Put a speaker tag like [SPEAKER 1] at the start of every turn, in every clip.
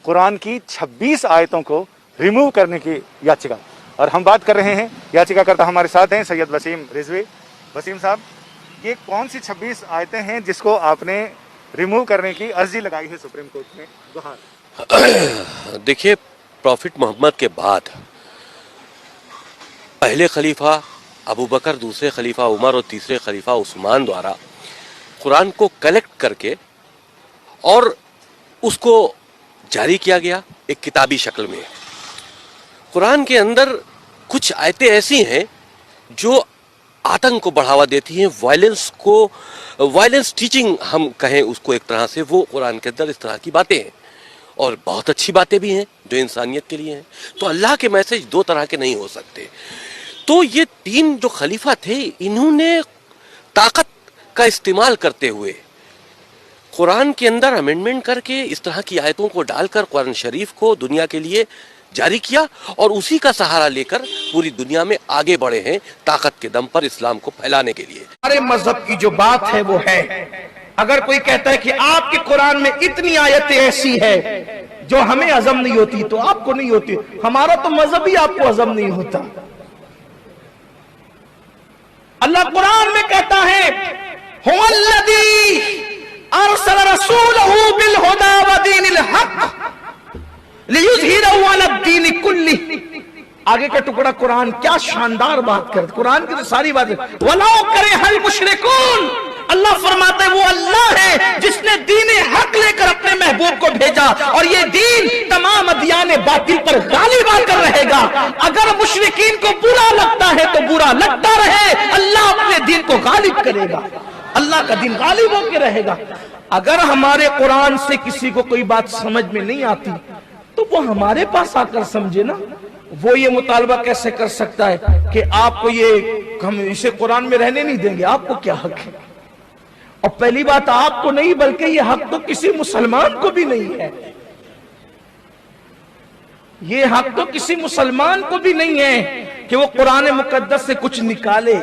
[SPEAKER 1] कुरान की 26 आयतों को रिमूव करने की याचिका। और हम बात कर रहे हैं, याचिकाकर्ता हमारे साथ हैं सैयद वसीम रिजवी। वसीम साहब, ये कौन सी 26 आयतें हैं जिसको आपने रिमूव करने की अर्जी लगाई है सुप्रीम कोर्ट में? गुहार।
[SPEAKER 2] देखिए, प्रॉफिट मोहम्मद के बाद पहले खलीफा अबू बकर, दूसरे खलीफा उमर और तीसरे खलीफा उस्मान द्वारा कुरान को कलेक्ट करके और उसको जारी किया गया एक किताबी शक्ल में। कुरान के अंदर कुछ आयतें ऐसी हैं जो आतंक को बढ़ावा देती हैं, वायलेंस टीचिंग हम कहें उसको एक तरह से, वो कुरान के अंदर इस तरह की बातें हैं और बहुत अच्छी बातें भी हैं जो इंसानियत के लिए हैं। तो अल्लाह के मैसेज दो तरह के नहीं हो सकते। तो ये तीन जो खलीफा थे, इन्होंने ताकत का इस्तेमाल करते हुए कुरान के अंदर अमेंडमेंट करके इस तरह की आयतों को डालकर कुरान शरीफ को दुनिया के लिए जारी किया और उसी का सहारा लेकर पूरी दुनिया में आगे बढ़े हैं ताकत के दम पर इस्लाम को फैलाने के लिए।
[SPEAKER 3] हमारे मजहब की जो बात है वो है, अगर कोई कहता है कि आपके कुरान में इतनी आयतें ऐसी है जो हमें हजम नहीं होती तो आपको नहीं होती, हमारा तो मजहब ही आपको हजम नहीं होता। अल्लाह कुरान में कहता है, हुवल्लज़ी अरसल रसूलहू बिल हुदा व दीनिल हक लियुज़हिरहू अला दीनि कुल्लिही। आगे का टुकड़ा कुरान क्या शानदार बात करता, कुरान की तो सारी बात है। वलाउ करिहल मुशरिकून, अल्लाह फरमाते हैं वो अल्लाह है जिसने दीन हक लेकर अपने महबूब को भेजा और ये दीन तमाम अदियान बातिल पर गालिब आकर रहेगा। अगर मुशरिकीन को बुरा लगता है तो बुरा लगता रहे, अल्लाह अपने दीन को गालिब करेगा, अल्लाह का दीन गालिब होकर रहेगा। अगर हमारे कुरान से किसी को कोई बात समझ में नहीं आती तो वो हमारे पास आकर समझे ना। वो ये मुतालबा कैसे कर सकता है कि आपको ये, हम इसे कुरान में रहने नहीं देंगे, आपको क्या हक है? और पहली बात आपको नहीं बल्कि ये हक तो किसी मुसलमान को भी नहीं है, ये हक तो किसी मुसलमान को भी नहीं है कि वो कुरान मुकद्दस से कुछ निकाले।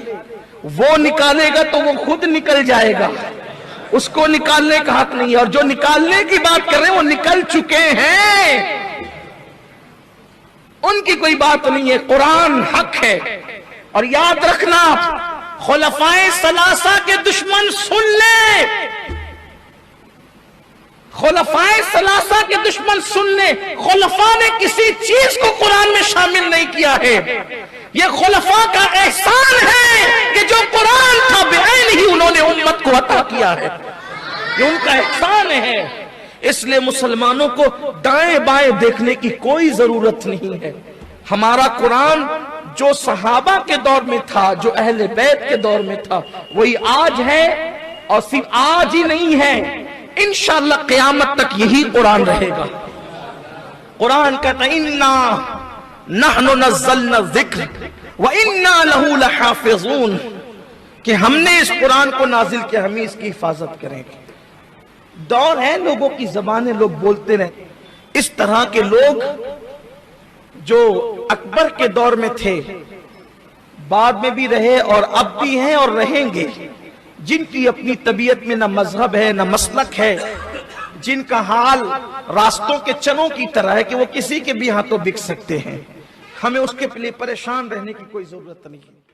[SPEAKER 3] वो निकालेगा तो वो खुद निकल जाएगा, उसको निकालने का हक नहीं है। और जो निकालने की बात कर रहे हैं वो निकल चुके हैं, उनकी कोई बात नहीं है। कुरान हक है। और याद रखना, खुलफाए सलासा के दुश्मन सुन ले, खुलफाए सलासा के दुश्मन सुन ले, खुलफा ने किसी चीज को कुरान में शामिल नहीं किया है। ये खुलफा का एहसान है कि जो कुरान था बेऐन ही उन्होंने उम्मत को अता किया है, ये उनका एहसान है। इसलिए मुसलमानों को दाएं बाएं देखने की कोई जरूरत नहीं है। हमारा कुरान जो सहाबा के दौर में था, जो अहले बैत के दौर में था, वही आज है। और सिर्फ आज ही नहीं है, इंशाअल्लाह क़यामत तक यही कुरान रहेगा। कुरान कहता है, इन्ना नहनु नज़्ज़लना ज़िक्र व इन्ना लहू लहाफ़िज़ून, कि हमने इस कुरान को नाजिल किया, हम इसकी हिफाजत करेंगे। दौर है, लोगों की जबानें लोग बोलते रहे। इस तरह के लोग जो अकबर के दौर में थे, बाद में भी रहे और अब भी हैं और रहेंगे, जिनकी अपनी तबीयत में न मजहब है न मसलक है, जिनका हाल रास्तों के चनों की तरह है कि वो किसी के भी हाथों बिक सकते हैं, हमें उसके लिए परेशान रहने की कोई जरूरत नहीं है।